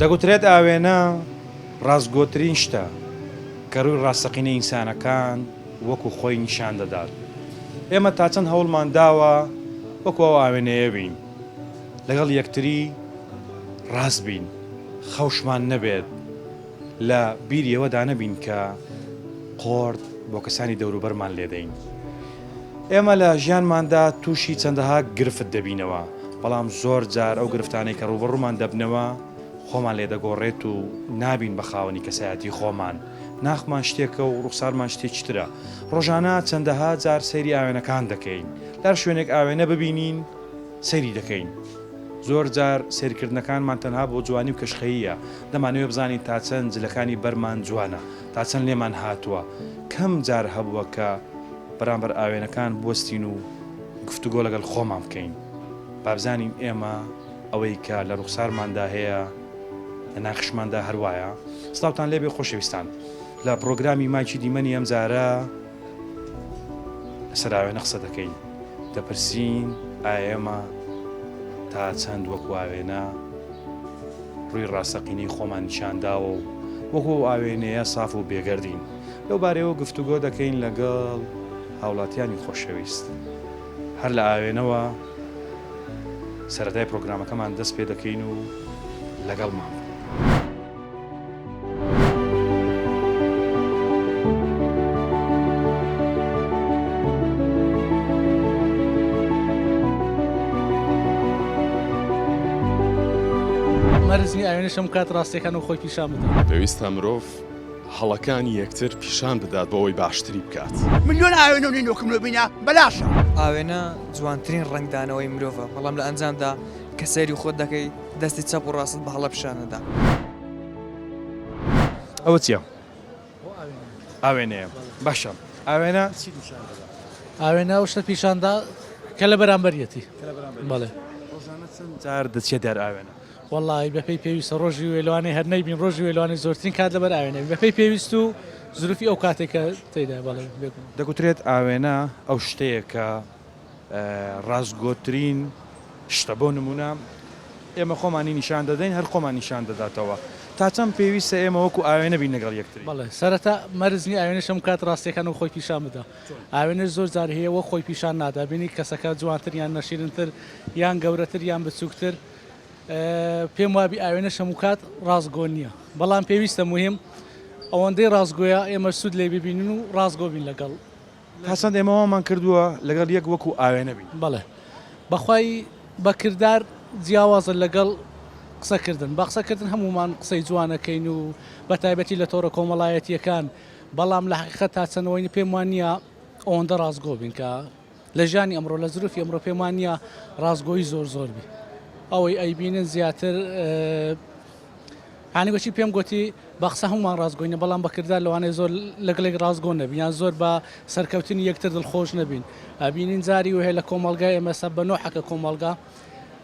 دەگوترێت ئاوێنە ڕاستگۆترین شتە کە ڕووی ڕاستەقینەی ئینسانەکان وەکو خۆی نیشان دەدات. ئێمە تا چەند هەوڵمان داوە وەکو ئەو ئاوێنەیە بین، لەگەڵ یەکتری ڕاست بین، خەوشمان نەبێت، لە بیریەوەدا نەبین کە قۆرد بۆ کەسانی دەوروبەرمان لێدەین. ئێمە لە ژیانماندا تووشی چەندەها گرفت دەبینەوە، بەڵام زۆر جار ئەو گرفتانەی کە ڕوبەڕوومان دەبنەوە خۆمان لێ دەگۆڕێت و نابین بە خاوەنی کەسایەتی خۆمان. ناخمان شتێکە و ڕوخسارمان شتێکی ترە. ڕۆژانە چەندەها جار سەیری ئاوێنەکان دەکەین، لەر شوێنێک ئاوێنە ببینین سەیری دەکەین. زۆر جار سیرکردنەکانمان تەنها بۆ جوانی و کەشخەییە، دەمانەوێت بزانین تا چەند جلەکانی بەرمان جوانە، تا چەند لێمان هاتووە. کەم جار هەبووە کە بەرامبەر ئاوێنەکان بوەستین و گفتوگۆ لەگەڵ خۆمان بکەین. بابزانین ئێمە ئەوەی کە لە ڕوخسارماندا هەیە لە ناخشماندا هەروایە. سڵاوتان لێبێ خۆشەویستان، لە پرۆگرامی مایکی دیمەنی ئەم جارە لەسەر ئاوێنە قسە دەکەین، دەپرسین ئێمە تا چەند وەکو ئاوێنە ڕووی ڕاستەقینەی خۆمان نیشانداوە و وەکو ئاوێنەیە ساف و بێگەردین. لەو بارەوە گفتوگۆ دەکەین لەگەڵ هاوڵاتیانی خۆشەویست. هەر لە ئاوێنەوە سەرەتای پرۆگرامەکەمان دەست پێ دەکەین و لەگەڵمان. مەرزنی ئاوێنەشم کات ڕاستیەکان و خۆی پیشان بدات. پێویستە مرۆڤ هەڵەکانی یەکتر پیشان بدات بۆ ئەوەی باشتری بکات. ملیۆن ئاوێنە و نینۆکم لۆ بینە بەلاشە. ئاوێنە جوانترین ڕنگدانەوەی مرۆڤە، بەڵام لە ئەنجامدا کە سەیری خۆت دەکەی دەستی چەپ و ڕاست بە هەڵە پیشانەدا. ئەوە چییە؟ ئاوێنەیە. باشە. ئاوێنە چی نیشان دەدات؟ ئاوێنە ئەو شتە پیشاندا کە لە بەرامبەریەتی. بەڵێ. ڕۆژانە چەند جار دەچێت دەر ئاوێنە؟ وەڵی بەپێی پێویستە ڕۆژی وێلوانەی هەر نەیبین ڕۆژی وێلوانی زۆرترین کات لەبەر ئاوێنە بەپێی پێویست و زروفی ئەو کاتێکە تێدا بەڵێ بێکم. دەگوترێت ئاوێنە ئەو شتەیە کە ڕاستگۆترین شتە. بۆ نمونە ئێمە خۆمانی نیشان دەدەین، هەر خۆمان نیشان دەداتەوە. تا چەند پێویستە ئێمە وەکو ئاوێنە بین لەگەڵ یەکتری. بەڵێ سەرەتا مەرزنی ئاوێنەشم کات ڕاستیەکان و خۆی پیشان بدا. ئاوێنە زۆر جار هەیە وە خۆی پیشان نادا، بینی کەسەکە جوانتر یان نەشیرنتر یان گەورەتر یان بچووکتر. پێم وابی ئاوێنە شەموکات ڕاستگۆ نییە، بەڵام پێویستە مهم ئەوەندەی ڕاستگۆیە ئێمە سوود لێ ببینین و ڕاستگۆ بین لەگەڵ. هەسەند ئێمەوەمان کردووە لەگەڵ یەک وەکو ئاوێنە بین. بەڵێ بەخوای بەکردار جیاوازە لەگەڵ قسەکردن. بە قسەکردن هەمومان قسەی جوانەکەین و بە تایبەتی لە تۆڕە کۆمەڵایەتیەکان، بەڵام لە حقیقەت تا چەندەوەی پێم وان نییە ئەوەندە ڕاستگۆ بین کە لە ژیانی ئەمڕۆ لە زروفی ئەمڕۆ پێم وان نییە ڕاستگۆیی زۆر بی. ئەوەی ئەیبینن زیاتر هانیوەچی پێم گوتی بە قسە هەمومان ڕاستگۆینە، بەڵام بەکردار لەوانەیە زۆر لەگەڵێک ڕاستگۆ نەبین یان زۆر بە سەرکەوتنی یەکتر دڵخۆش نەبین. ئەبینین جاری و هەیە لە کۆمەڵگای ئێمە سە بە نۆحەکە کۆمەڵگا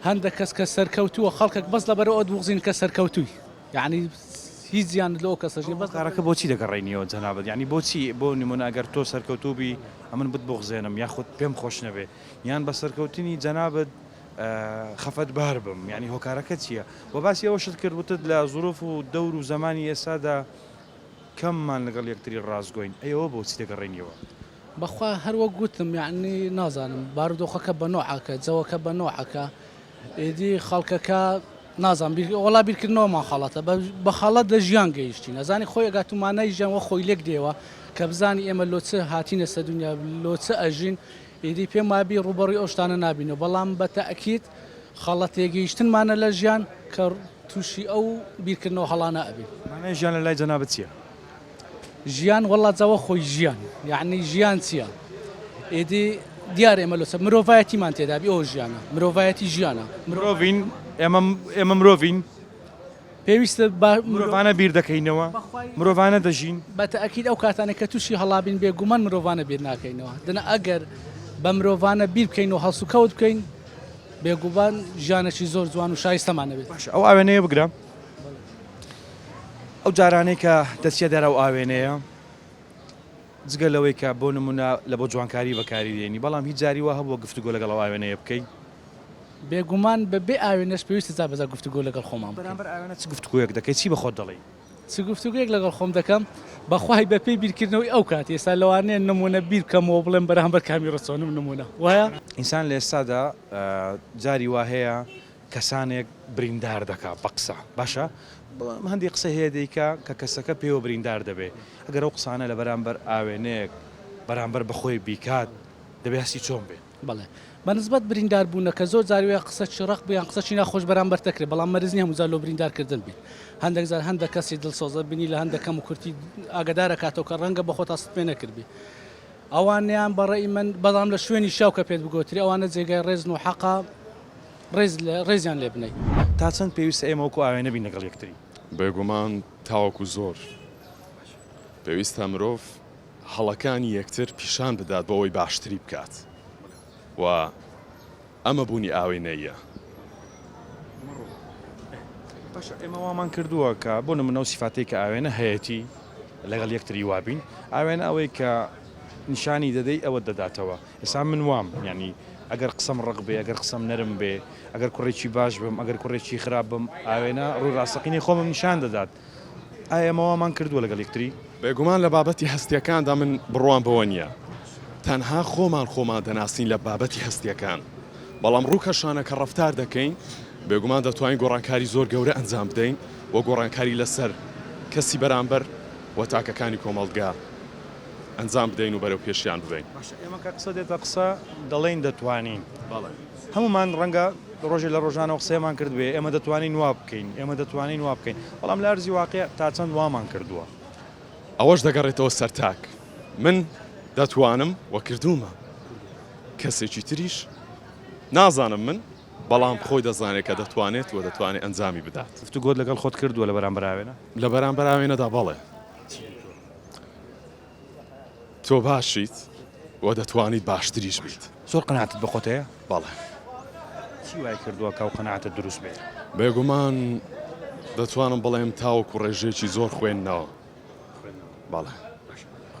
هەندێک کەس کە سەرکەوتووە خەڵکێک بەس لەبەرەوە ئەو دووغزین کە سەرکەوتووی، یعنی هیچ زیان لەو کەسەژی بەس کارەکە بۆچی دەگەڕێنیەوە جەنابەت؟ یعنی بۆچی بۆ نمونە ئەگەر تۆ سەرکەوتوبی ئەمن بتبغزێنم یاخود پێم خۆش نەبێ یان بە سەرکەوتنی جەنابەت خەفەت بار بم، یعنی هۆکارەکە چییە؟ بۆ باسی ئەوە شت کردوتت لە زۆرۆف و دەور و زمانی ئێسادا کەممان لەگەڵ یەکتری ڕاستگۆین، ئەوە بۆچی دەگەڕێنیەوە؟ بەخوا هەروە گوتم، یعنی نازانم بارودۆخەکە بە نۆعەکە جەوەکە بە نۆعەکە ئێدی خەڵکەکە نازان وەڵا بیرکردنەوەمان خاڵاتە بە خاڵەت لە ژیان گەیشتی نەزانی خۆی ئەگاتومانای ژیانوە خۆی لێک دێوە کە بزانی ئێمە لۆچە هاتینە سە دنیا لۆچە ئەژین ئیدی پێم وابی ڕوبەڕووی ئەو شتانە نابینەوە، بەڵام بە تەئەکید خاڵەت تێگەیشتنمانە لە ژیان کە تووشی ئەو بیرکردنەوە هەڵانە ئەبین. مانای ژیان لە لای جەنابەت چییە؟ ژیان وەڵا جەوە خۆی ژیان، یعنی ژیان چییە؟ ئێدی دیارە ئێمە لۆچە مرۆڤایەتیمان تێدابی ئەو ژیانە، مرۆڤایەتی ژیانە. مرۆڤین ئێمە مرۆڤین، پێویستە مرۆڤانە بیر دەکەینەوە، مرۆڤانە دەژین. بە تەئەکید ئەو کاتانێک کە تووشی هەڵابین بێگومان مرۆڤانە بیر ناکەینەوە. دنە ئەگەر بە مرۆڤانە بیر بکەین و هەڵسو کەوت بکەین بێگومان ژیانێکی زۆر جوان و شایستەمانە بێت. باش ئەو ئاوێنەیە بگرە. ئەو جارانەی کە دەچێ دەرە ئەو ئاوێنەیە جگە لەوەی کە بۆ نمونە لە بۆ جوانکاری بەکاری دێنی، بەڵام هیچ جاری وە هەبووە گفتوگۆ لەگەڵ ئەو ئاوێنەیە بکەیت؟ بێگومان بەبێ ئاوێنەش پێویستە جا بەجا گفتوگۆ لەگەڵ خۆمان بکەم. بەرامبەر ئاوێنە چ گفتگویەک دەکەی چی بە خۆت دەڵێی؟ چ گفتوگویەک لەگەڵ خۆم دەکەم بەخوای بە پێی بیرکردنەوەی ئەو کات ئێستا لەوانەیە نمونە بیر بکەمەوە بڵێم بەرامبەر کامی ڕچۆنم نمونە وایە؟ ئینسان لە ئێستادا جاری وا هەیە کەسانێک بریندار دەکات بە قسە باشە هەندی قسە هەیە دەیکا کە کەسەکە پێوە بریندار دەبێت ئەگەر ئەو قسانە لە بەرامبەر ئاوێنەیەک بەرامبەر بەخۆی بیکات دەبێت هەستی چۆن بێت بەڵێ بەنسبەت بریندار بوونەکە زۆر جاروێ قسە چڕق بیان قسەچی ناخۆش بەرامبەر تەکرێت بەڵام مەرزنی هەموو لۆ بریندارکردن بێت هەندێک زار هەندێک کەسی دڵسۆزە بینی لە هەندەکەم و کورتی ئاگدارە کاتەوە کە ڕەنگە بە خۆت ئاست پێ نەکردبی ئەوانیان بەڕێی من بەڵام لە شوێنی شاو کە پێت بگۆتری ئەوانە جێگای ڕێزن و حەقا ڕێزیان لێ بنەی تا چەند پێویستە ئێمە وەکو ئاوێنە بین لەگەڵ یەکتری بێگومان تاوەکو زۆر پێویستە مرۆڤ هەڵەکانی یەکتر پیشان بدات بۆ ئەوەی باشتری بکات و ئەمە بوونی ئاوێنەیە باشە ئێمە وامان کردووە کە بۆ نمونە و سیفاتەی کە ئاوێنە هەیەی لەگەڵ یەکتری وابین ئاوێنە ئەوەی کە نیشانی دەدەی ئەوە دەداتەوە ئێستا من وام ینی ئەگەر قسەم ڕق بێ ئەگەر قسەم نەرم بێ ئەگەر کوڕێکی باش بم ئەگەر کوڕێکی خراپ بم ئاوێنە ڕوو ڕاستەقینی خۆمم نیشان دەدات ئایا ئەمەوامان کردووە لەگەڵ یەکتری بێگومان لە بابەتی هەستیەکاندا من بڕوان بەوە نییە تەنها خۆمان دەناسین لە بابەتی هەستیەکان بەڵام ڕووکەشانە کە ڕەفتار دەکەین بێگومان دەتوانین گۆڕانکاری زۆر گەورە ئەنجام بدەین و گۆڕانکاری لەسەر کەسی بەرامبەر و تاکەکانی کۆمەڵگا ئەنجام بدەین و بەرەو پێشیان ببین ئێمە کە قسە دێتە قسە دەڵێن دەتوانین هەمومان ڕەنگە ڕۆژێ لە ڕۆژانە قسەیەمان کردوێ ئێمە دەتوانین وا بکەین ئێمە دەتوانین وا بکەین بەڵام لە ئەرزی واقع تا چەند وامان کردووە ئەوەش دەگەڕێتەوە سەرتاک من دەتوانم وە کردومە کەسێکی تریش نازانم من بەڵام خۆی دەزانێت کە دەتوانێت و دەتوانێت ئەنجامی بدات گفتوگۆت لەگەڵ خۆت کردووە لە بەرامبەر ئاوێنە لە بەرامبەر ئاوێنەدا بەڵێ تۆ باشیت و دەتوانیت باشتریش بیت زۆر قەناعتت بە خۆت هەیە بەڵێ چی وای کردووە کە ئەو قەناعەتت دروست بێت بێگومان دەتوانم بڵێم تاوەکو ڕێژێکی زۆر خوێندنەوە بەڵێ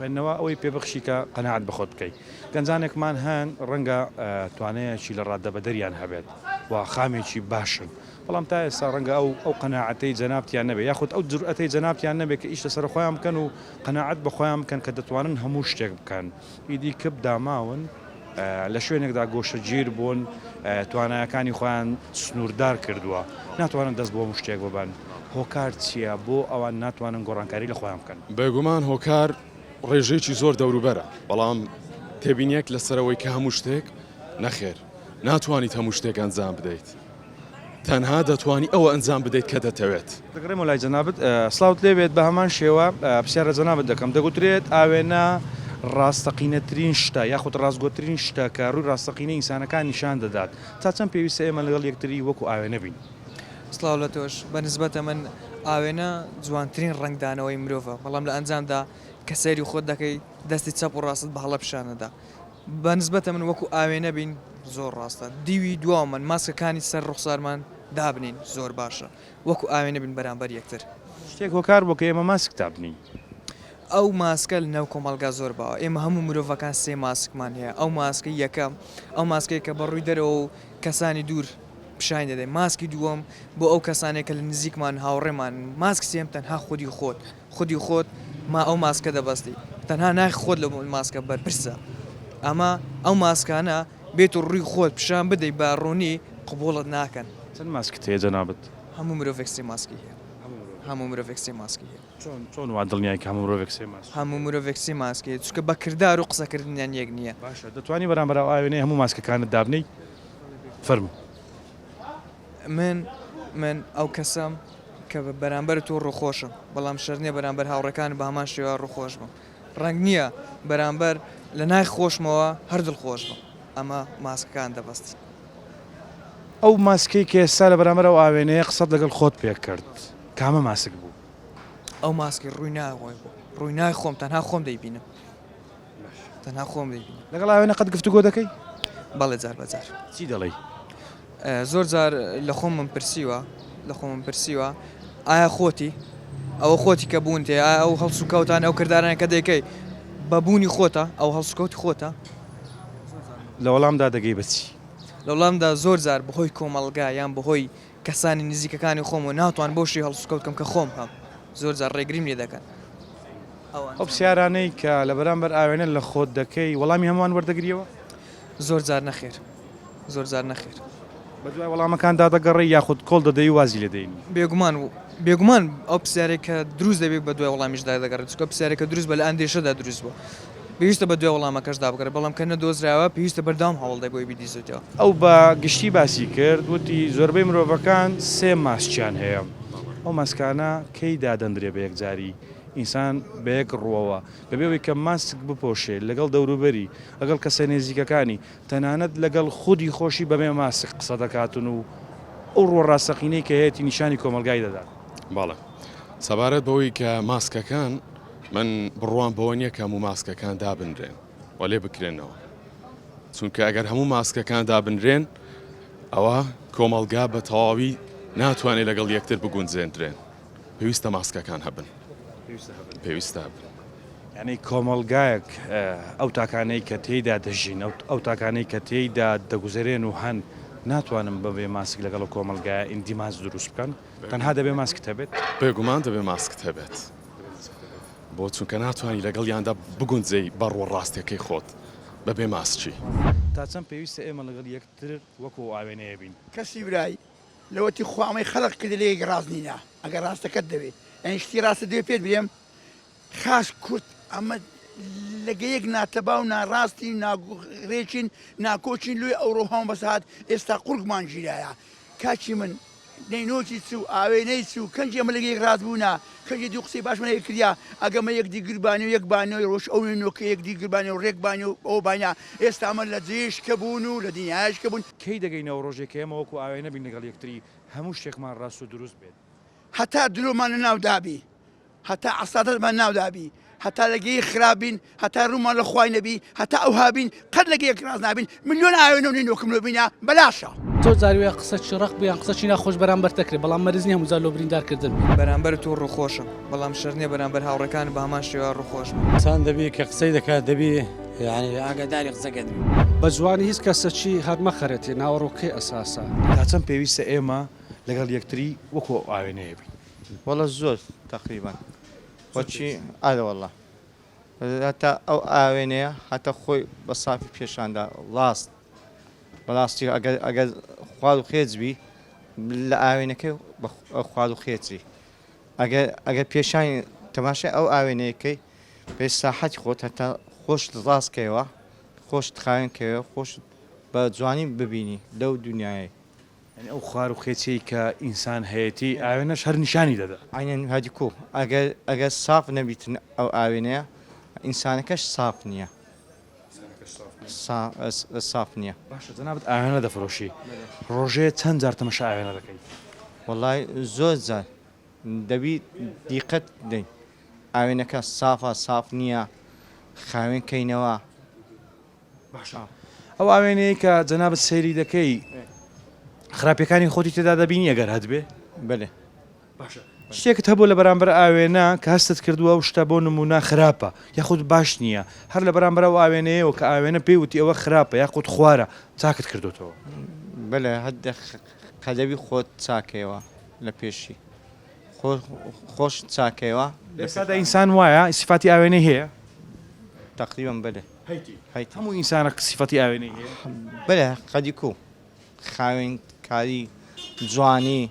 خوێندنەوە ئەوەی پێبخشی کە قەناعەت بە خۆت بکەیت گەنجانێکمان هەن ڕەنگە توانەیەکی لە ڕاددەبەدەریان هەبێت و خامێکی باشن بەڵام تا ئێستا ڕەنگە ئەو قەناعەتەی جەنابتیان نەبێت یاخود ئەو جورئەتەی جەنابتیان نەبێت کە ئیش لەسەر خۆیان بکەن و قەناعەت بە خۆیان بکەن کە دەتوانن هەموو شتێک بکەن ئیدی کەب داماون لە شوێنێکدا گۆشەگیر بوون توانایەکانی خۆیان سنووردار کردووە ناتوانن دەست بۆ شتێک ببن هۆکار چییە بۆ ئەوان ناتوانن گۆڕانکاری لە خۆیان بکەن بێگومان هۆکار ڕێژێکی زۆر دەوروبەرە بەڵام تێبینیەک لەسەرەوەی کە هەموو شتێک نەخێر ناتوانیت هەموو شتێک ئەنجام بدەیت تەنها دەتوانی ئەوە ئەنجام بدەیت کە دەتەوێت دەگەڕێم وڵای جەنابەت سڵاوت لێبێت بە هەمان شێوە پرسیارە جەنابەت دەکەم دەگوترێت ئاوێنە ڕاستەقینەترین شتە یاخود ڕاستگۆترین شتە کە ڕووی ڕاستەقینە ئینسانەکان نیشان دەدات تا چەند پێویستە ئێمە لەگەڵ یەکتری وەکو ئاوێنە بین سڵاو لە تۆش بەنسبەتە من ئاوێنە جوانترین ڕنگدانەوەی مرۆڤە بەڵام لە ئەنجامدا کە سەیری خۆت دەکەی دەستی چەپ و ڕاست بە هەڵە پیشانەدا بەنسبەتە من وەکو ئاوێنە بین زۆر ڕاستە دیوی دوامان ماسکەکانی سەر ڕوخسارمان دابنین زۆر باشە وەکو ئاوێنە بین بەرامبەر یەکتر شتێک هۆکار بۆ کە ئێمە ماسک تابنی ئەو ماسکە لە ناو کۆمەڵگا زۆر باوە ئێمە هەموو مرۆڤەکان سێ ماسکمان هەیە ئەو ماسکەی یەکەم ئەو ماسکەی کە بەڕووی دەرەوە و کەسانی دوور پیشان دەدەین ماسکی دووەم بۆ ئەو کەسانێک کە لە نزیکمان هاوڕێمان ماسک سێم تەنها خودی خۆت ما ئەو ماسکە دەبەستی تەنها ناخی خۆت لە ماسکە بەرپرسە ئەمە ئەو ماسکانە بێت و ڕووی خۆت پیشان بدەی بە ڕوونی قبوڵت ناکەن چەند ماسکت هەیە جەنابەت هەموو مرۆڤێک سێ ماسکی هەیە هەموو مرۆڤێک سێ ماسکی هەیە چۆن وا دڵنیای کە هەموو مرۆڤێک سێ ماسک هەموو مرۆڤێک سێ ماسکی چونکە بە کردار و قسەکردنیان یەک نییە باشە دەتوانی بەرامبەر ئاوێنەی هەموو ماسکەکانت دابنەی فەرمو من ئەو کەسم کە بەرامبەر تۆ ڕووخۆشم بەڵام شەر نییە بەرامبەر هاوڕەکان بە هەمان شێوە ڕووخۆش بم ڕەنگ نییە بەرامبەر لە نای خۆشمەوە هەر دڵخۆش بم ئەمە ماسکەکان دەبەستی ئەو ماسکەی کە ئێستا لە بەرامبەر ئەو ئاوێنەیە قسەت لەگەڵ خۆت پێ کرد کامە ماسک بوو ئەو ماسکی ڕووی ناغۆی بوو ڕووی نای خۆم تەنها خۆم دەیبینم تەنها خۆم دەیبینم لەگەڵ ئاوێنە قەت گفتوگۆ دەکەی بەڵێ جار بەجار چی دەڵێی زۆر جار لە خۆم من پرسیوە ئایا خۆتی ئەوە خۆتی کە بوون تێ ئەو هەڵس و کەوتان ئەو کرداران کە دەیکەی بەبوونی خۆتە ئەو هەڵسکەوتی خۆتە لە وەڵامدا دەگەی بچی لە وڵامدا زۆر جار بەهۆی کۆمەڵگا یان بەهۆی کەسانی نزیکەکانی خۆم و ناتوان بۆ شی هەڵسوکەوتکەم کە خۆم هەم زۆر جار ڕێگریم لێ دەکەن ئەو پرسیارانەی کە لە بەرامبەر ئاوێنە لە خۆت دەکەی وەڵامی هەمووان وەردەگریەوە زۆر جار نەخێر زۆر جار نەخێر بە دوای وەڵامەکان دادەگەڕی یاخود کۆڵ دەدەی و وازی لێدەین بێگومان ئەو پرسیارێک کە دروست دەبێت بە دوای وەڵامیشدا دەگەڕێت چکە پرسیارێکە دروست بە لە ئەندێشەدا دروست بووە پێویستە بە دوای وەڵامەکەشدا بگەڕێت بەڵام کە نەدۆزراوە پێویستە بەردام هەوڵ دەبێت بیدیزێتەوە ئەو بە گشتی باسی کرد وتی زۆربەی مرۆڤەکان سێ ماسکیان هەیە ئەو ماسکانە کەی دادەندرێ بە یەکجاری ئینسان بە یەک ڕوەوە بەبێەوەی کە ماسک بپۆشێت لەگەڵ دەوروبەری لەگەڵ کەسە نێزیکەکانی تەنانەت لەگەڵ خودی خۆشی بەبێ ماسک قسە دەکاتن و ئەو ڕۆ ڕاستەقینەی کە هەیەی نیشانی کۆمەلگای دەدات باڵێ سەبارەت بەوەی کە ماسکەکان من بڕوان بەوە نییە کە هەموو ماسکەکان دابنرێن وەلێ بکرێنەوە چونکە ئەگەر هەموو ماسکەکان دابنرێن ئەوە کۆمەلگا بە تەواوی ناتوانێت لەگەڵ یەکتر بگونجێنرێن پێویستە ماسکەکان هەبن پێویستە هەبن یعنی کۆمەلگایەک ئەو تاکانەی کە تێیدا دەژین ئەو تاکانەی کە تێیدا دەگوزارێن و هەن ناتوانم بەبێ ماسک لەگەڵ کۆمەلگایە ئیندیماز دروست بکەن تەنها دەبێ ماسکت هەبێت بێگومان دەبێ ماسکت هەبێت بۆ چونکە ناتوانانی لەگەڵ یاندا بگونجەی بەڕوە ڕاستیەکەی خۆت بەبێ ماسکی تا چەند پێویستە ئێمە لەگەڵ یەکتر وەکو ئاوێنەیە بین کەسی برای لەوەتی خوامی خەڵق کرد لە یەک ڕاست نینە ئەگەر ڕاستەکەت دەوێت ئەنی شتی ڕاستە دەوێت پێت بێم خاش کورت ئەمە لەگە یەک ناتەبا و ناڕاستی ناڕێچین ناکۆچین لێ ئەوڕۆ هەم بەسات ئێستا قورگمان ژیرایە کاچی من نەینۆکی چ و ئاوێنەی چ و کەنجی ئەمە لەگە یەک ڕاست بوونا کەنجی دوو قسەی باشمە کردیا ئەگەمە یەک دیگربانی و یەک بانەوەی ڕۆژ ئەو نۆکە یەک دیگربانی و ڕێکبانی و ئەو بانیا ئێستا ئەمە لە جێش کە بوون و لە دنیاش کە بوون کەی دەگەینەوە ڕۆژێک ئێمە وەکو ئاوێنە بین لەگەڵ یەکتری هەموو شتێکمان ڕاست و دروست بێت هەتا درۆمان لە ناودابی هەتا عسادەتمان ناودابی هەتا لەگەی خراپبین هەتا ڕوومان لە خوای نەبی هەتا ئەو هابین قەت لەگە یەک ڕاست نابین ملیۆن ئاوێنە و نینۆکم لۆ بینە بەلاشە تۆ زاروێ قسە چڕق بیان قسە چی ناخۆش بەرامبەر دەکرێت بەڵام مەرزنی هەموو زار لۆ بریندارکردن بەرامبەر تۆ ڕوخۆشم بەڵام شەرنێ بەرامبەر هاوڕەکان بە هەمان شێوە ڕوخۆشم چان دەبی کە قسەی دەکات دەبی یعنی ئاگاداری قسەکەت بە جوانی هیچ کەسەچی هەرمە خەرەتی ناوەڕۆکەی ئەساسا تا چەند پێویستە ئێمە لەگەڵ یەکتری وەکو ئاوێنەیە بین والله زۆر تقریبا بۆچی ئاە والله هەتا ئەو ئاوێنەیە هەتا خۆی بە سافی پێشاندا ڕاست بەڕاستی ئەگەر خوارد و خێزبی لە ئاوێنەکەی خوارد و خێچی ئەگەر پێشانی تەماشای ئەو ئاوێنەیەکەی پێ ساحەتی خۆت هەتا خۆش ڕاستکەوە خۆش تخاوێنکەوە خۆش بە جوانی ببینی لەو دنیاە ئەو خوار و خێچی کە ئینسان هەیەی ئاوێنەش هەر نیشانی دەدا عینەن هادیکۆ ئەگەر ساف نەبیتن ئەو ئاوێنەیە ئینسانەکەش ساف نییە ساف نییە باشە جەنابەت ئاوێنە دەفرۆشی ڕۆژێ چەند جار تەمەشا ئاوێنە دەکەیت وڵای زۆر جار دەبی دیقەت دەین ئاوێنەکە سافە ساف نییە خاوێن کەینەوە باشە ئەو ئاوێنەیە کە جەنابەت سەیری دەکەی خراپەکانی خۆتی تێدا دەبینی ئەگەر هەتبێ بەێ باشە شتێکت هەبوو لە بەرامبەر ئاوێنە کە هەستت کردووە و شتە بۆ نمونە خراپە یاخود باش نییە هەر لە بەرامبەر ئەو ئاوێنەیەوە کە ئاوێنە پێی وتی ئەوە خراپە یاخود خوارە چاکت کردوتەوە بەێ هەردە قەدەبی خۆت چاکەوە لە پێشی خۆش چاکەوە لەسادا ئینسان وایە سیفاتی ئاوێنەی هەیە تقریبم بەێ هەموو ئینسانە سیفەتی ئاوێنەی هەیە بەێ قەدی و خاوێن کاری جوانی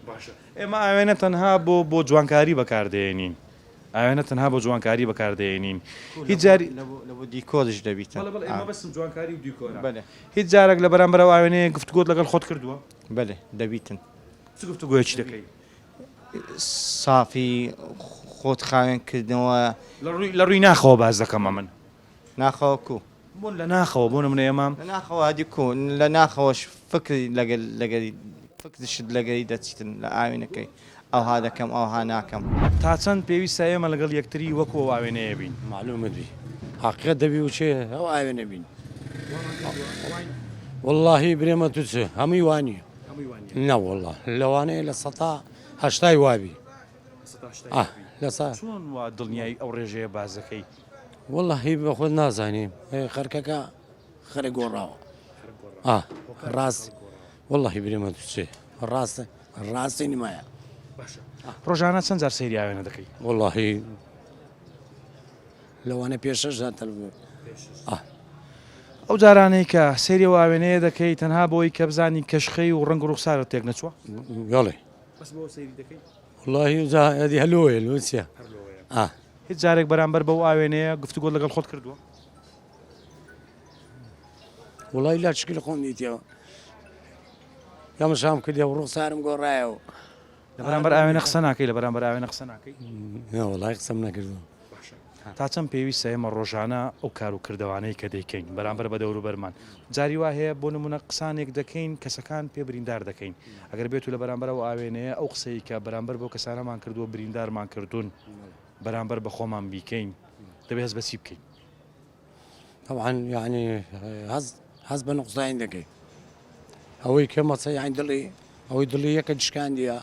ئێمە ئاوێنە تەنها بۆ جوانکاری بەکاردێنین ئاوێنە تەنها بۆ جوانکاری بەکاردێنین هیچ جاری لە دیکۆدش دەبیت جوانکاری و دیکۆرە هیچ جارێک لە بەرامبەر ئاوێنەیە گفتگۆت لەگەڵ خۆت کردووە بەێ دەبیتن چ گفتگۆیەکی دەکەی سافی خۆت خاوێنکردنەوە لە ڕووی ناخەوە باز دەکەمە من ناخەوەکو بۆن لە ناخەوە بۆ منە ئێمام لە ناخەوە دیکۆ لە ناخەوەش فکری لەگەری فکرشت لەگەری دەچیتن لە ئاوێنەکەی ئەوها دەکەم ئەوها ناکەم تا چەند پێویستە ئێمە لەگەڵ یەکتری وەکو ئاوێنەیە بین معلومت بی حقیقت دەبی و چێ ئەو ئاوێنە بین واللهی برێمە تو چ هەمووی وانی نەوەله لەوانەیە لە سەتا هەشتای وابی چۆن وا دڵنیایی ئەو ڕێژەیە بازەکەی واللهی بە خۆت نازانیم خەرکەکە خەرە گۆڕاوە ڕاست والله بريمة تسي الراس نمايا ڕۆژانە چەند جار سەیری ئاوێنە دەکەی؟ والله لو أنا بيشش هذا ئەو جارانەی کە سەیری ئەو ئاوێنەیە دەکەی تەنها بۆی کە بزانی کەشخەی و ڕنگ و ڕوخسارە تێک نەچووە؟ يلا بەس بۆ سەیری دەکەی؟ والله هذه هلوية لوسيا هیچ جارێک بەرامبەر بەو ئاوێنەیە گفتوگۆ لەگەڵ خۆت کردووە؟ والله لا تشكيل خونيت يا مشام كده وروح صارم قرايو لە بەرامبەر ئاوێنە قسە ناکەی لە بەرامبەر ئاوێنە قسە ناکەی؟ لا والله قسمنا كده تا چەند پێویستە ئێمە ڕۆژانە ئەو کار و کردوانەی کە دەیکەین بەرامبەر بە دەور و بەرمان جاری وا هەیە بۆ نمونە قسانێک دەکەین کەسەکان پێ بریندار دەکەین ئەگەر بێت و لە بەرامبەر ئەو ئاوێنەیە ئەو قسەی کە بەرامبەر بۆ کەسانەمان کردووە بریندارمان کردوون بەرامبەر بە خۆمان بیکەین دەبێت هەست بەچی بکەین؟ طبعا يعني هز بنقصة عندك هو كما تصير عند اللي هو يدلي يكدش كان ديا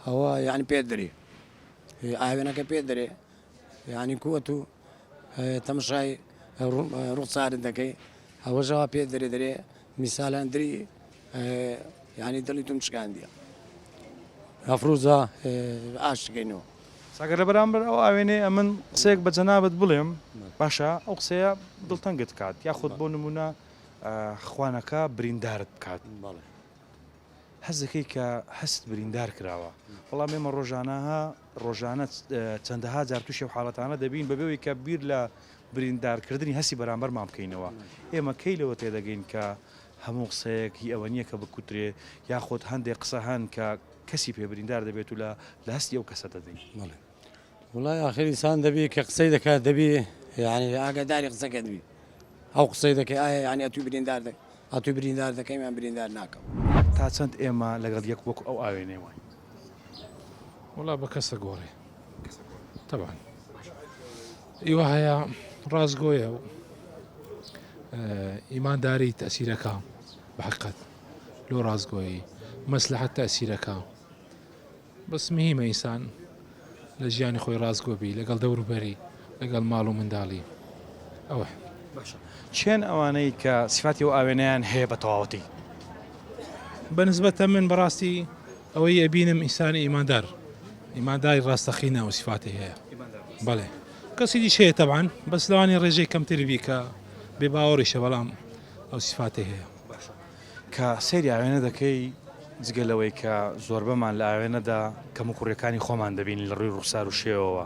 هو يعني بيدري أنا كبيدري يعني كوتو تمشي رخصة عندك هو جواب بيدري دري مثال عندي يعني دلي تمشي كان ديا أفروزا عاش كينو ساگەر لە بەرامبەر ئەو ئاوێنەیە من قسەیەک بە جەنابەت بڵێم باشە ئەو قسەیە دڵتەنگت بکات یاخود بۆ نمونە خوانەکە بریندارت بکات هەز دەکەی کە هەست بریندار کراوە بەڵام ئێمە ڕۆژانە چەندەها جار تووشی و حاڵەتانە دەبین بەبێەوەی کە بیر لە بریندارکردنی هەستی بەرامبەرمان بکەینەوە ئێمە کەی لەوە تێدەگەین کە هەموو قسەیەک هی ئەوە نییە کە بکوترێ یاخود هەندێک قسە هەن کە کەسی پێ بریندار دەبێت و لە هەستی ئەو کەسە دەدەین والله يا أخي الإنسان دبي كقصيدك دبي يعني أقدر قصيدك دبي أو قصيدك يعني أتو بريندار ذا كيما بريندار ناكم تا چەند ئێمە لەگەڵ یەک وەکو ئەو ئاوێنەی وای والله بكسر قوري طبعا ايوه هي راس قوية ايمان داري تأثيرك بحقت لو راس قوي مصلحة تأثيرك بس مهمة انسان لجياني خوي راس قوي لقال دور بري لقال مالو من دالي اوه چێن ئەوانەی کە سیفاتی ئەو ئاوێنەیان هەیە بە تەواوەتی بالنسبة من براستي أو يبينم إنسان إيماندار راستخينا وصفاته هي بله كسيدي شيء طبعا بس لو أنا رجع كم تربيك بباوري شبلام أو صفاته هي کە سەیری ئاوێنە دەکەی جگەلەوەی کە زۆربەمان لە ئاوێنەدا کەم و کوڕەکانی خۆمان دەبین لە ڕووی ڕوخسار و شێوەوە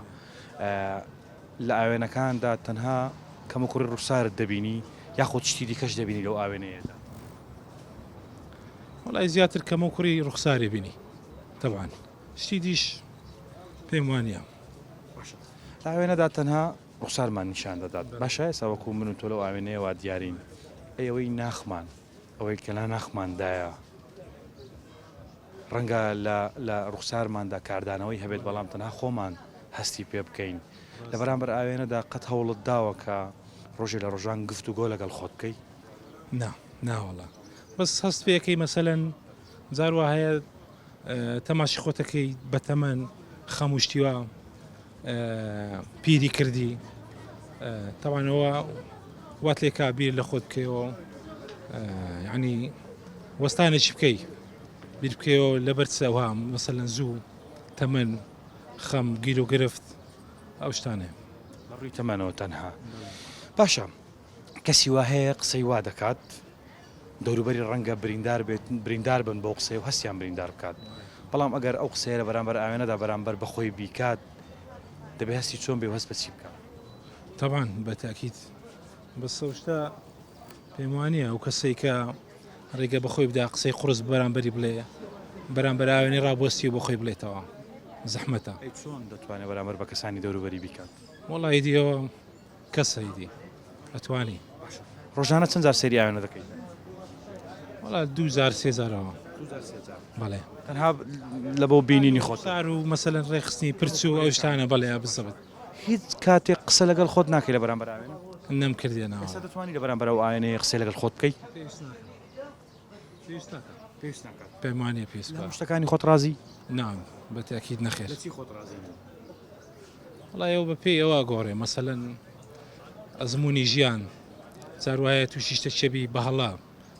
لە ئاوێنەکاندا تەنها کەم و کوڕی ڕوخسارت دەبینی یاخۆ شتی دیکەش دەبینی لەو ئاوێنەیەدا والله زيادة كموكري رخصاري بني طبعا شتيديش بيموانيا لە ئاوێنەدا تەنها ڕوخسارمان نیشان دەدات باشە ئێستا وەکو من و تۆ لەو ئاوێنەیەوە دیارین ئەوەی ناخمان ئەوەی کە لا ناخماندایە ڕەنگە لە ڕوخسارماندا کاردانەوەی هەبێت بەڵام تەنها خۆمان هەستی پێ بکەین لە بەرامبەر ئاوێنەدا قەت هەوڵت داوە کە ڕۆژێ لە ڕۆژان گفتوگۆ لەگەڵ خۆت بکەی نا والله بس هست فيكي مثلا زاروا هي تماشي خوتكي بتمن خموشتيوا بيري كردي طبعا هو وقت لك بير لخوتكي يعني وستاني شبكي بيربكيو لبرت وها مثلا زو تمن خم كيلو قرفت او شتانه بڕووی تەمەنەوە تەنها باشە کەسی وا هەیە قسەی وا دەکات دەوروبەری ڕەنگە بریندار بن بۆ قسەی و هەستیان بریندار بکات بەڵام ئەگەر ئەو قسەیە لە بەرامبەر ئاوێنەدا بەرامبەر بەخۆی بیکات دەبێت هەستی چۆن بێ هەست بەچی بکات طبعا بالتاكيد بس وشتا بيموانيا وكسيكا ريقا بخوي بدا قسي قرص برامبري بلي برامبر ئاوێنی ڕابوەستی و بەخۆی بڵێتەوە زەحمەتە چۆن دەتوانێت بەرامبەر بە کەسانی دەوروبەری بیکات والله ئیدیەوە کەسە ئیدی ئەتوانی ڕۆژانە چەند جار سەیری ئاوێنە دەکەیت والله 2000 3000 بەڵێ تەنها لە بۆ بینینی خۆت سار و مەسەلەن ڕێخستنی پرچ و ئەو شتانە بەڵێ بزەبێت هیچ کاتێک قسە لەگەڵ خۆت ناکەی لە بەرامبەر ئاوێنە نەم کردێنەوە ئێستا دەتوانی لە بەرامبەر ئەو ئاوێنەیە قسەی لەگەڵ خۆت بکەیت پەیمانێ پێست شتەکانی خۆت ڕازی نعم بالتاكيد نەخێر والله ئێوە بە پێی ئەوە گۆڕێ مەسەلەن ئەزمموی ژیان جاروایە تووشی شتە چەبی بەهەڵا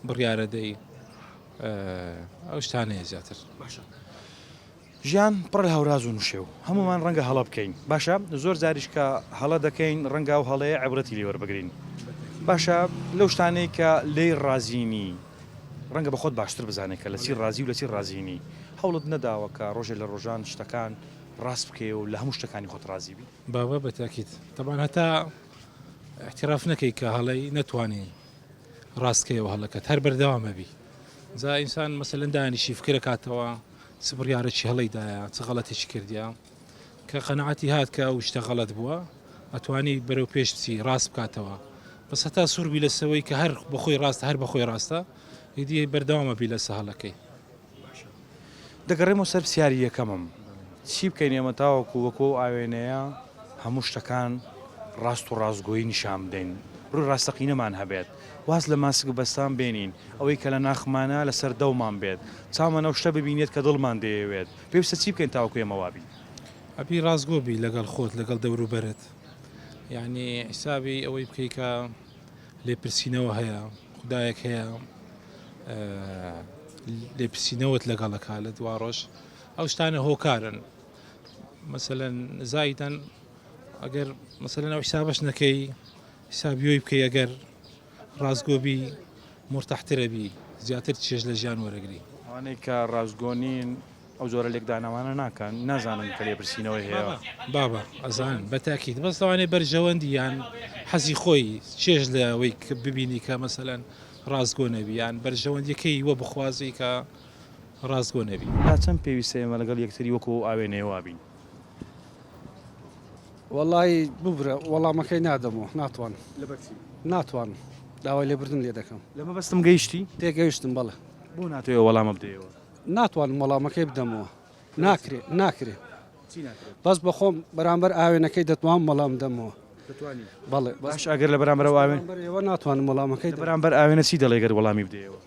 بڕیارە دەی ئەو شتانەیە زیاتر. ژیان پڕ لە هەوراز و نوشێ و هەمومان ڕەنگە هەڵە بکەین باشە زۆر زاریش کە هەڵە دەکەین ڕەنگا و هەڵەیە عیبرەتی لێوەربگرین باشە لەو شتانەی کە لێی ڕازینی ڕەنگە بە خۆت باشتر بزانێت کە لە چی ڕازی و لە چی ڕازینی هەوڵت نەداوە کە ڕۆژێک لە ڕۆژان شتەکان ڕاست بکەی و لە هەموو شتەکانی خۆت ڕازی بی بابا بەتاکیت طبعا هەتا احتراف نەکەی کە هەڵەی نەتوانێ ڕاستکەیەوە هەڵەکەت هەر بەردەوامە بی جا ئینسان مەسەلەن دانیشی فکرە کاتەوە سبڕیارەکی هەڵەیدایە چ غەڵەتێکی کردیا کە قەنەعەتی هات کە ئەو شتە غەڵەت بووە ئەتوانی بەرەو پێش بچی ڕاست بکاتەوە بەس هەتا سووربی لەسەوەی کە هەر بەخۆی ڕاستە هەر بەخۆی ڕاستە هیدی بەردەوامە بی لەسە هەڵەکەی دەگەڕێمەوە سەر پرسیاری یەکەمم چی بکەین ئێمە تاوەکو وەکو ئاوێنەیە هەموو شتەکان ڕاست و ڕاستگۆیی نیشان بدەین ڕووی ڕاستەقینەمان هەبێت واز لە ماسک بەستان بێنین ئەوەی کە لە ناخمانە لەسەر دەومان بێت چامان ئەو شتە ببینێت کە دڵمان دەیەوێت پێویستە چی بکەین تاوەکو ئێمەوابی ئەبی ڕاستگۆبی لەگەڵ خۆت لەگەڵ دەوروبەرت یعنی حسابی ئەوەی بکەی کە لێپرسینەوە هەیە خوددایەک هەیە لێپرسینەوەت لەگەڵەکە لە دوا ڕۆژ ئەو شتانە هۆکارن مەسەلەن زایتەن ئەگەر مەسەلەن ئەو حسابش نەکەی حسابیۆی بکەی ئەگەر ڕاستگۆبی مرتەحترەبی زیاتر چێژ لە ژیان وەرەگری ئەوانەی کە ڕاستگۆنین ئەو زۆرە لێکدانەوانە ناکەن نازانن کە لێپرسینەوەی هەیە بابا ئەزانن بەتاکیت بەس لەوانێ بەرژەوەندی یان حەزی خۆی چێژ لە ئەوەی ببینی کە مەسەلەن ڕاستگۆ نەبی یان بەرژەوەندیەکەی وە بخوازی کە ڕاستگۆ نەبی تا چەند پێویستە ئێمە لەگەڵ یەکتری وەکو ئاوێنەیە وابین وەڵی ببرە وەڵامەکەی نادەمەوە ناتوانم داوای لێبردن لێ دەکەم لەمە بەستم گەیشتی تێگەیشتم بەڵێ بۆ ناتوێت وەڵامە بدەیەوە ناتوانم وەڵامەکەی بدەمەوە ناکرێ بەس بەخۆم بەرامبەر ئاوێنەکەی دەتوانم وەڵام دەمەوە بەڵێ باش ئەگەر لە بەرامبەرەوە ئاوێن ئێوە ناتوانم وەڵامەکەی بەرامبەر ئاوێنە چی دەڵێ گەر وەڵامی بدەیەوە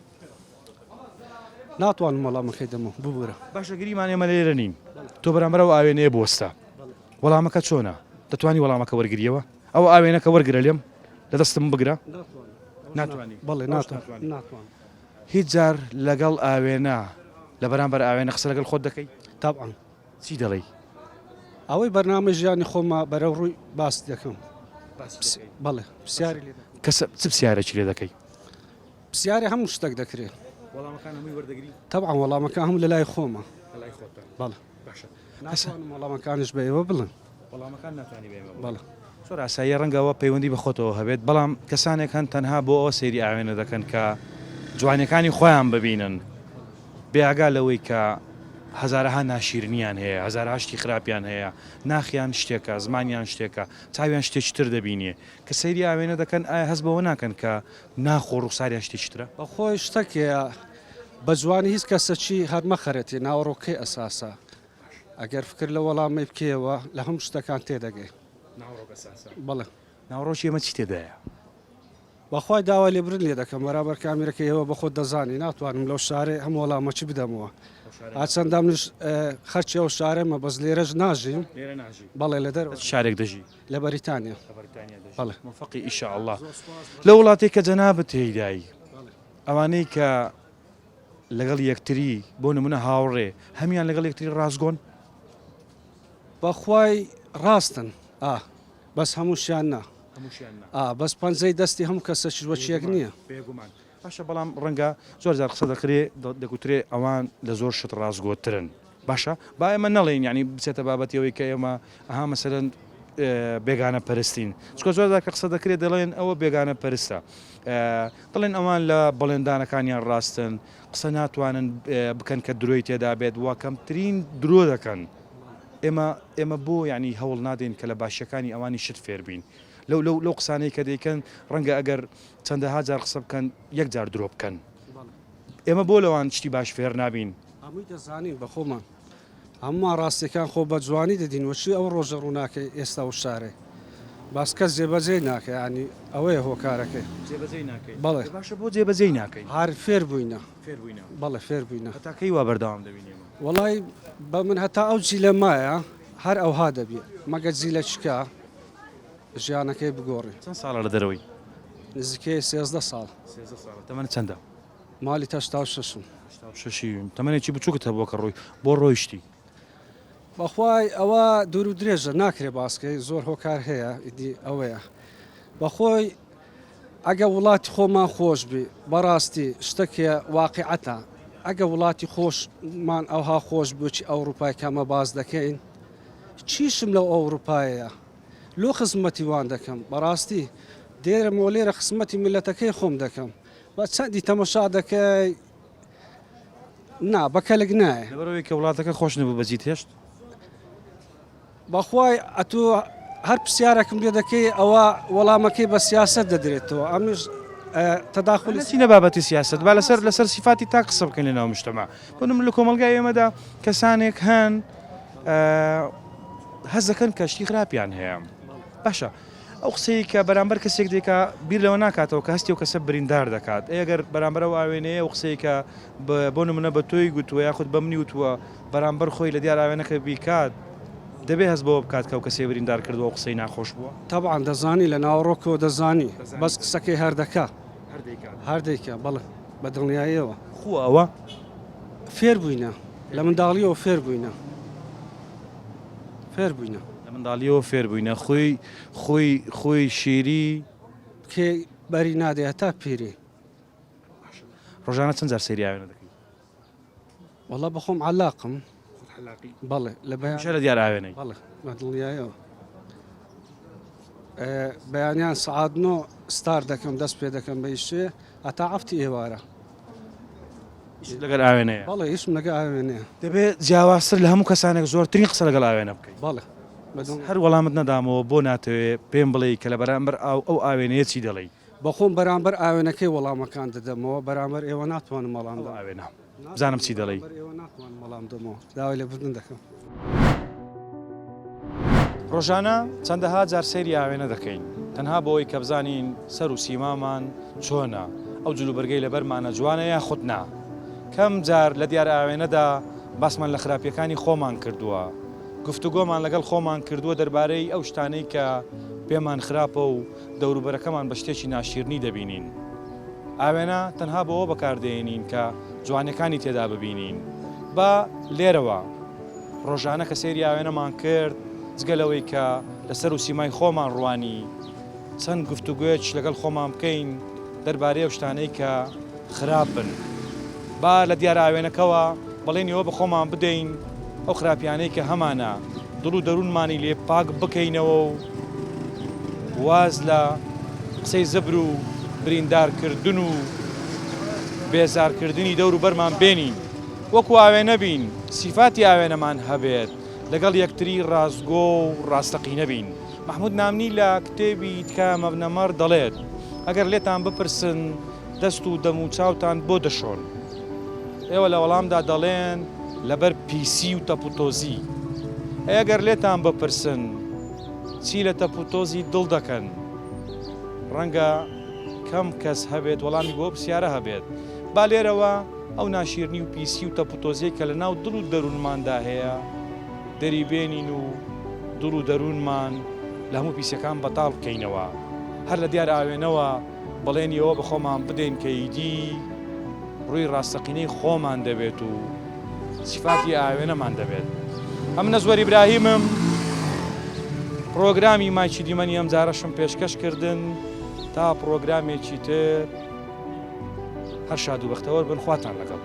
ناتوانم وەڵامەکەی دەمەوە ببوورە باشە گریمان ئێمە لێرە نین تۆ بەرامبەرەوە ئاوێنەیە بوەستە وەڵامەکە چۆنە دەتوانی وەڵامەکە وەرگریەوە ئەو ئاوێنەکە وەرگرە لێم لە دەستم بگرە ناتوانانی بەڵێ ناتوان هیچ جار لەگەڵ ئاوێنە لە بەرامبەر ئاوێنە قسە لەگەڵ خۆت دەکەی تابعاً چی دەڵێ ئەوەی بەرنامە ژیانی خۆمە بەرەو ڕووی باس دەکەم بەڵێ پرسیاری کەس چ پرسیارێکی لێ دەکەی پرسیاری هەموو شتێک دەکرێت وەڵامەکان هەمووی وەردەگری تابعاً وەڵامەکە هەموو لە لای خۆمە لای خۆتە بەڵێ باشە ناتوانم وەڵامەکانش بە ئێوە بڵێن وەڵامەکان ناتوانی بێمە بەڵێ زۆر ئاسایی ڕەنگەوە پەیوەندی بە خۆتەوە هەبێت بەڵام کەسانێک هەن تەنها بۆ ئەوە سەیری ئاوێنە دەکەن کە جوانەکانی خۆیان ببینن بێئاگا لەوەی کە هەزارەها ناشیرنیان هەیە هەزارهاشتی خراپیان هەیە ناخیان شتێکە زمانیان شتێکە چاویان شتێکی تر دەبینێ کە سەیری ئاوێنە دەکەن ئایا هەست بەوە ناکەن کە ناخۆ ڕوخساریان شتێکی ترە بەخۆی شتێکە بە جوانی هیچ کەسەکی هەرمە خەرەتی ناوەڕۆکەی ئەساسە ئەگەر فکر لە وەڵامی بکەوە لە هەموو شتەکان تێدەگەی بەڵێ ناوڕۆژی ئێمە چی تێدایە بەخوای داوا لێبرن لێ دەکەم بەرابەر کامێرەکە ئێوە بە خۆت دەزانی ناتوانم لەو شارێ هەموو وەڵامەچی بدەمەوە هاچەندام خەرچی ئەو شارێمە بەس لێرەش ناژیم بەڵێ لە دەر شارێک دەژی لە بەریتانیا بەڵێ مفەقی ئیشاءالله لە وڵاتێک کە جەنابەت تێیدایی ئەوانەی کە لەگەڵ یەکتری بۆ نمونە هاوڕێ هەمیان لەگەڵ یەکتری ڕازگۆن بەخوای ڕاستن بەس هەمووشیان نا بەس پەنجەی دەستی هەموو کەسە وەچیەک نییە بێگومان باشە بەڵام ڕەنگە زۆر جار قسە دەکرێ دەگوترێ ئەوان لە زۆر شت ڕازگۆترن باشە با ئێمە نەڵێن ینی بچێتە بابەتەوەی کە ئێمە ئەها مەسەرەن بێگانە پەرستین چکە زۆر کە قسە دەکرێت دەڵێن ئەوە بێگانە پەرستە دەڵێن ئەوان لە بەڵێندانەکانیان ڕاستن قسە ناتوانن بکەن کە درۆی تێدا بێت وا کەمترین درۆ دەکەن ئێمە بۆ ینی هەوڵ نادەین کە لە باشەکانی ئەوانی شت فێربین لەو قسانەی کە دەیکەن ڕەنگە ئەگەر چەندەها جار قسە بکەن یەک جار درۆ بکەن ئێمە بۆ لەوان شتی باش فێر نابین هەمووی دەزانین بە خۆمان هەمومان ڕاستیەکان خۆ بە جوانی دەدین وەچی ئەو ڕۆژە ڕووناکەی ئێستا و شارێ باس کەس جێبەجێ ناکە ینی ئەوەیە هۆکارەکەی بەڵێ باشە بۆ جێبەجێ ناکەین هەر فێر بووینە بەڵێ فێر بووینە هەتاکەی وا بەردەوام دەبینێمە وەڵی بە من هەتا ئەو جی لە مایە هەر ئەوها دەبێت مەگە جی لە چکە ژیانەکەی بگۆڕی چەند ساڵە لە دەرەوەی نزیکەی 13 ساڵ تەمەن چەندە مالی تا 6 ششی تەمەێکی بچووکت هەبووە کە ڕۆی بۆ ڕۆیشتی بەخوای ئەوە دوور و درێژە ناکرێ باسکەی زۆر هۆکار هەیە ئیدی ئەوەیە بەخۆی ئەگە وڵاتی خۆمان خۆش بی بەڕاستی شتێکە واقعەتە ئەگە وڵاتی خۆشمان ئەوها خۆش بچی ئەوروپای کەمە باز دەکەین چیشم لەو ئەوروپایەیە لۆ خزمەتی وان دەکەم بەڕاستی دێرەمەوە لێرە خزمەتی میلەتەکەی خۆم دەکەم بە چەندی تەمەشا دەکەی نا بەکەلک نایە لەبەرەوەی کە وڵاتەکە خۆش نەبوو بەجیت هێشت بەخوای ئەتۆ هەر پرسیارێکم لێ دەکەی ئەوە وەڵامەکەی بە سیاست دەدرێتەوە ئەمش تەداخل چینە بابەتی سیاست با لەسەر سیفاتی تا قسە بکەین لە ناو مجتەما بۆنم لە کۆمەلگای ئێمەدا کەسانێک هەن هەز دەکەن کەشتی خراپیان هەیە باشە ئەو قسەی کە بەرامبەر کەسێک دێکە بیر لەوە ناکاتەوە کە هەستی و کەسە بریندار دەکات ئەگەر بەرامبەرەوە ئاوێنەیە و قسەی کە بۆ نمونە بە تۆی گوتووە یاخود بەمنی وتووە بەرامبەر خۆی لە دیار ئاوێنەکە بیکات دەبێ هەست بەوە بکات کە و کەسێ بریندار کردووە و قسەی ناخۆش بووە تەبعاً دەزانی لە ناوڕۆکەوە دەزانی بەس قسەکەی هەردەکە هەردەیکە بەڵێ بە دڵنیاییەوە خو ئەوە فێر بووینە لە منداڵیەوە فێر بووینە فێر بووینە لە منداڵیەوە فێر بووینە خۆی شیری کێ بەری نادێ هەتا پیری ڕۆژانە چەند جار سەیری ئاوێنە دەکەی وەڵا بەخۆم علاقم بەڵێ لە هەمیشە لە دیار ئاوێنەی بەڵێ بە دڵنیاییەوە بەیانیان سعادنۆ ستار دەکەم دەست پێ دەکەم بە ئیشێ هەتا ئەفتی ئێوارە لەگەر ئاوێنەیە بەڵێ هیچم لەگە ئاوێنەیە دەبێت جیاوازتر لە هەموو کەسانێک زۆرترین قسە لەگەڵ ئاوێنە بکەیت بەڵێ هەر وەڵامت نەدامەوە بۆ ناتەوێت پێم بڵێ کە لە بەرامبەر ئەو ئاوێنەیە چی دەڵێی بەخۆم بەرامبەر ئاوێنەکەی وەڵامەکان دەدەمەوە بەرامبەر ئێوە ناتوانم وەڵام ئەو ئاوێنە بزانم چی دەڵێی ئێوە ناتوانم وەڵام دەمەوە داوای لێبوردن دەکەم ڕۆژانە چەندەها جار سەیری ئاوێنە دەکەین تەنها بۆی کە بزانین سەر و سیمامان چۆنە ئەو جلوبەرگەی لەبەرمانە جوانە یا خودنا کەم جار لە دیار ئاوێنەدا باسمان لە خراپیەکانی خۆمان کردووە گفتوگۆمان لەگەڵ خۆمان کردووە دەربارەی ئەو شتانەی کە پێمان خراپە و دەوروبەرەکەمان بە شتێکی ناشیرنی دەبینین ئاوێنە تەنها بەوە بەکاردێنین کە جوانەکانی تێدا ببینین بە لێرەوە ڕۆژانە کە سەیری ئاوێنەمان کرد جگەلەوەی کە لەسەر و سیمای خۆمان ڕوانی چەند گفتوگوێک لەگەڵ خۆمان بکەین دەربارەی ئەو شتانەی کە خراپن با لە دیار ئاوێنەکەوە بەڵێنیەوە بە خۆمان بدەین ئەو خراپیانەی کە هەمانە دڵ و دەروونمانی لێ پاک بکەینەوە و واز لە قسەی زەبر و بریندارکردن و بێزارکردنی دەور و بەرمان بێنین وەکو ئاوێنە بین سیفاتی ئاوێنەمان هەبێت لەگەڵ یەکتری ڕازگۆ و ڕاستەقی نەبین محمود نامنی لە کتێبی تکا مەبنەمەڕ دەڵێت ئەگەر لێتان بپرسن دەست و دەم و چاوتان بۆ دەشۆن ئێوە لە وەڵامدا دەڵێن لەبەر پیسی و تەپوتۆزی ئەگەر لێتان بپرسن چی لە تەپوتۆزی دڵ دەکەن ڕەنگە کەم کەس هەبێت وەڵامی بۆ پرسیارە هەبێت با لێرەوە ئەو ناشیرنی و پیسی و تەپوتۆزیە کە لە ناو دڵ و دەروونماندا هەیە دەریبێنین و دڵ و دەروونمان لە هەموو پیسەکان بەتاڵ بکەینەوە هەر لە دیار ئاوێنەوە بەڵێنیەوە بە خۆمان بدەین کە ئیدی ڕووی ڕاستەقینەی خۆمان دەبێت و سیفاتی ئاوێنەمان دەبێت ئەم نەزوەر ئیبراهیمم پرۆگرامی مایکی دیمەنی ئەم جارەشم پێشکەش کردن تا پرۆگرامێکی تر هەر شاد و بەختەوەر بن خواتان لەگەڵ